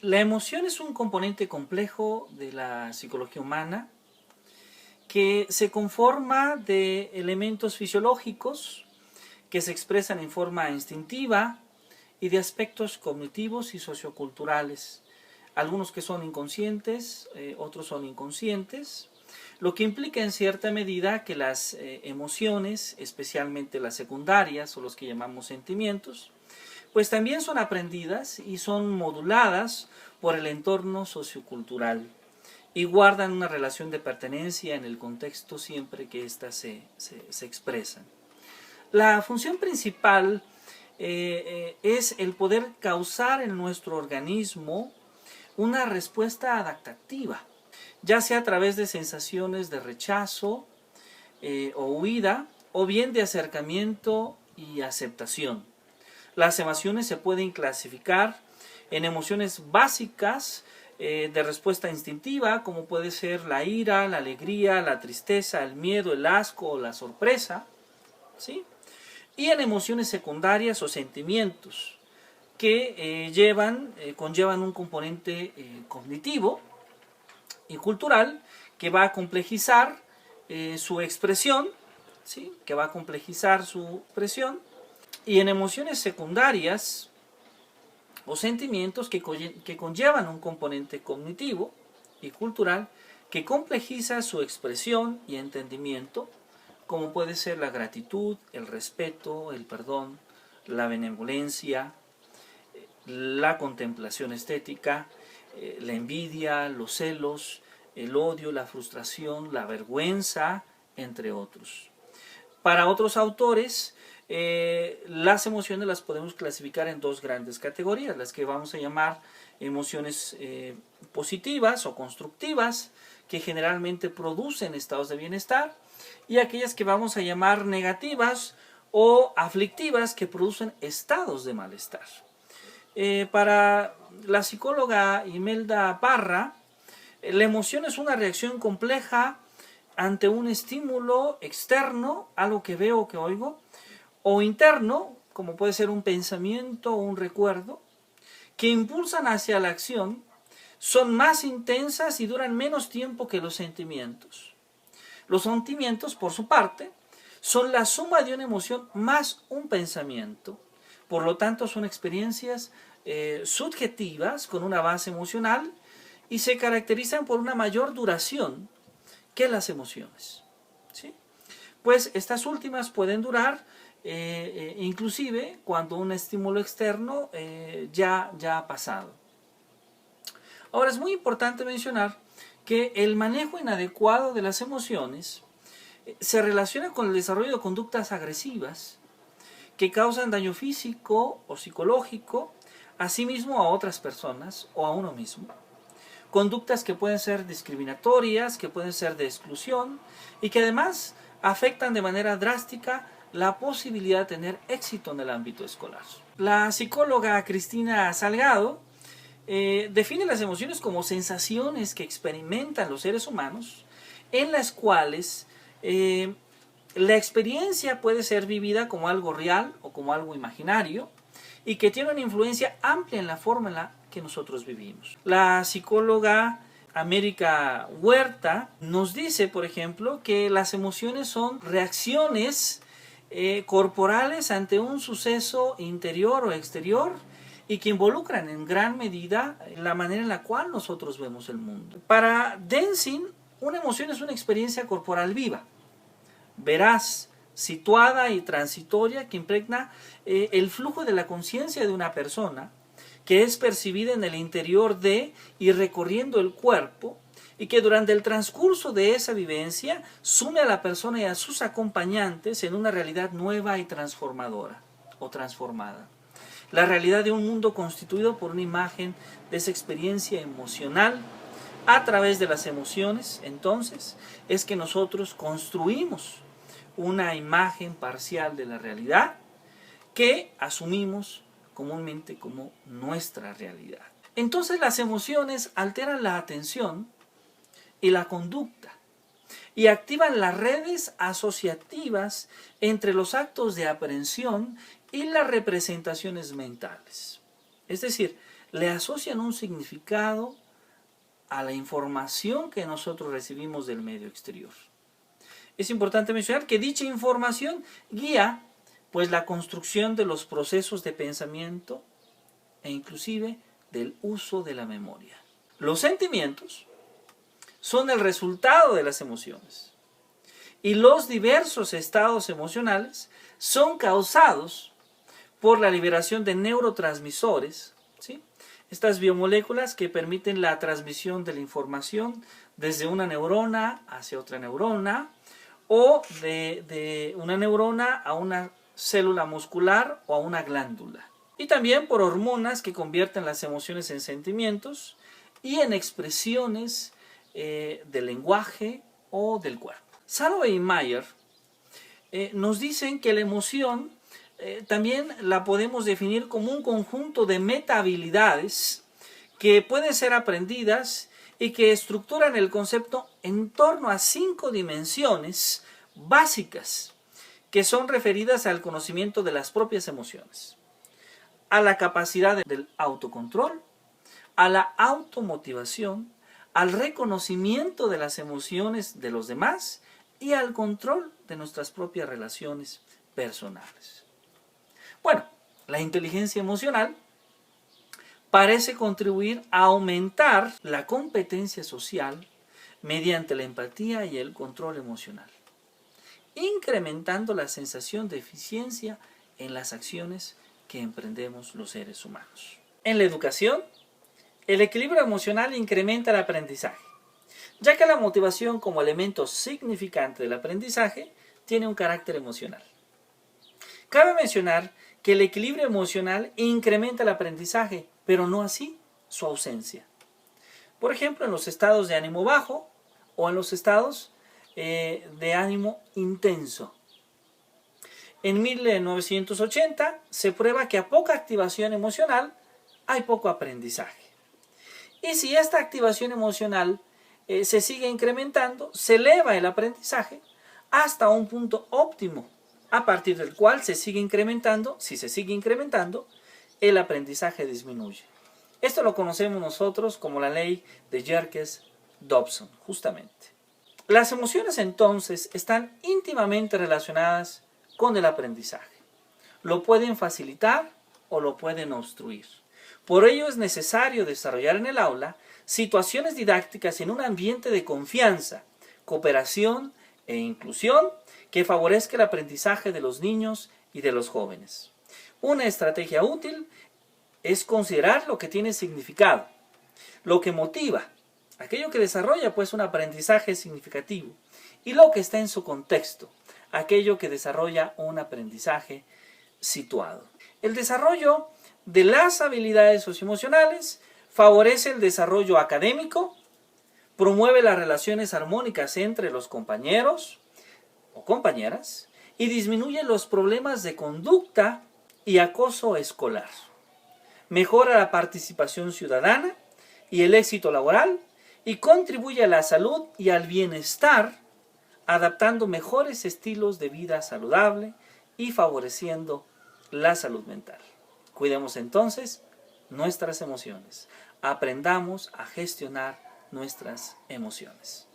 La emoción es un componente complejo de la psicología humana que se conforma de elementos fisiológicos que se expresan en forma instintiva y de aspectos cognitivos y socioculturales. Algunos que son inconscientes, otros son inconscientes, lo que implica en cierta medida que las emociones, especialmente las secundarias o los que llamamos sentimientos, pues también son aprendidas y son moduladas por el entorno sociocultural y guardan una relación de pertenencia en el contexto siempre que éstas se expresan. La función principal es el poder causar en nuestro organismo una respuesta adaptativa, ya sea a través de sensaciones de rechazo o huida, o bien de acercamiento y aceptación. Las emociones se pueden clasificar en emociones básicas de respuesta instintiva, como puede ser la ira, la alegría, la tristeza, el miedo, el asco o la sorpresa, ¿sí? Y en emociones secundarias o sentimientos que conllevan un componente cognitivo y cultural que va a complejizar su expresión, ¿sí? Que va a complejizar su expresión. Y en emociones secundarias o sentimientos que conllevan un componente cognitivo y cultural que complejiza su expresión y entendimiento, como puede ser la gratitud, el respeto, el perdón, la benevolencia, la contemplación estética, la envidia, los celos, el odio, la frustración, la vergüenza, entre otros. Para otros autores, las emociones las podemos clasificar en dos grandes categorías, las que vamos a llamar emociones positivas o constructivas, que generalmente producen estados de bienestar, y aquellas que vamos a llamar negativas o aflictivas, que producen estados de malestar. Para la psicóloga Imelda Parra, la emoción es una reacción compleja ante un estímulo externo, algo que veo o que oigo, o interno, como puede ser un pensamiento o un recuerdo, que impulsan hacia la acción, son más intensas y duran menos tiempo que los sentimientos. Los sentimientos, por su parte, son la suma de una emoción más un pensamiento. Por lo tanto, son experiencias subjetivas con una base emocional y se caracterizan por una mayor duración que las emociones, ¿sí? Pues estas últimas pueden durar inclusive cuando un estímulo externo ya ha pasado. Ahora, es muy importante mencionar que el manejo inadecuado de las emociones se relaciona con el desarrollo de conductas agresivas que causan daño físico o psicológico a sí mismo, a otras personas o a uno mismo. Conductas que pueden ser discriminatorias, que pueden ser de exclusión y que además afectan de manera drástica la posibilidad de tener éxito en el ámbito escolar. La psicóloga Cristina Salgado define las emociones como sensaciones que experimentan los seres humanos en las cuales la experiencia puede ser vivida como algo real o como algo imaginario y que tiene una influencia amplia en la forma en la que nosotros vivimos. La psicóloga América Huerta nos dice, por ejemplo, que las emociones son reacciones corporales ante un suceso interior o exterior y que involucran en gran medida la manera en la cual nosotros vemos el mundo. Para Denzin, una emoción es una experiencia corporal viva, veraz, situada y transitoria, que impregna el flujo de la conciencia de una persona, que es percibida en el interior de y recorriendo el cuerpo, y que durante el transcurso de esa vivencia sume a la persona y a sus acompañantes en una realidad nueva y transformadora o transformada. La realidad de un mundo constituido por una imagen de esa experiencia emocional. A través de las emociones, entonces, es que nosotros construimos una imagen parcial de la realidad que asumimos comúnmente como nuestra realidad. Entonces las emociones alteran la atención y la conducta y activan las redes asociativas entre los actos de aprehensión y las representaciones mentales. Es decir, le asocian un significado a la información que nosotros recibimos del medio exterior. Es importante mencionar que dicha información guía pues la construcción de los procesos de pensamiento e inclusive del uso de la memoria. Los sentimientos son el resultado de las emociones y los diversos estados emocionales son causados por la liberación de neurotransmisores, ¿sí? Estas biomoléculas que permiten la transmisión de la información desde una neurona hacia otra neurona o de una neurona a una célula muscular o a una glándula. Y también por hormonas que convierten las emociones en sentimientos y en expresiones del lenguaje o del cuerpo. Salovey y Mayer nos dicen que la emoción también la podemos definir como un conjunto de metahabilidades que pueden ser aprendidas y que estructuran el concepto en torno a 5 dimensiones básicas que son referidas al conocimiento de las propias emociones, a la capacidad del autocontrol, a la automotivación, al reconocimiento de las emociones de los demás y al control de nuestras propias relaciones personales. Bueno, la inteligencia emocional parece contribuir a aumentar la competencia social mediante la empatía y el control emocional, incrementando la sensación de eficiencia en las acciones que emprendemos los seres humanos. En la educación, el equilibrio emocional incrementa el aprendizaje, ya que la motivación como elemento significante del aprendizaje tiene un carácter emocional. Cabe mencionar que el equilibrio emocional incrementa el aprendizaje, pero no así su ausencia. Por ejemplo, en los estados de ánimo bajo o en los estados de ánimo intenso. En 1980 se prueba que a poca activación emocional hay poco aprendizaje. Y si esta activación emocional se sigue incrementando, se eleva el aprendizaje hasta un punto óptimo, a partir del cual se sigue incrementando, si se sigue incrementando, el aprendizaje disminuye. Esto lo conocemos nosotros como la ley de Yerkes-Dodson, justamente. Las emociones entonces están íntimamente relacionadas con el aprendizaje. Lo pueden facilitar o lo pueden obstruir. Por ello es necesario desarrollar en el aula situaciones didácticas en un ambiente de confianza, cooperación e inclusión que favorezca el aprendizaje de los niños y de los jóvenes. Una estrategia útil es considerar lo que tiene significado, lo que motiva, aquello que desarrolla pues un aprendizaje significativo, y lo que está en su contexto, aquello que desarrolla un aprendizaje situado. El desarrollo de las habilidades socioemocionales favorece el desarrollo académico, promueve las relaciones armónicas entre los compañeros o compañeras y disminuye los problemas de conducta y acoso escolar. Mejora la participación ciudadana y el éxito laboral y contribuye a la salud y al bienestar, adaptando mejores estilos de vida saludable y favoreciendo la salud mental. Cuidemos entonces nuestras emociones. Aprendamos a gestionar nuestras emociones.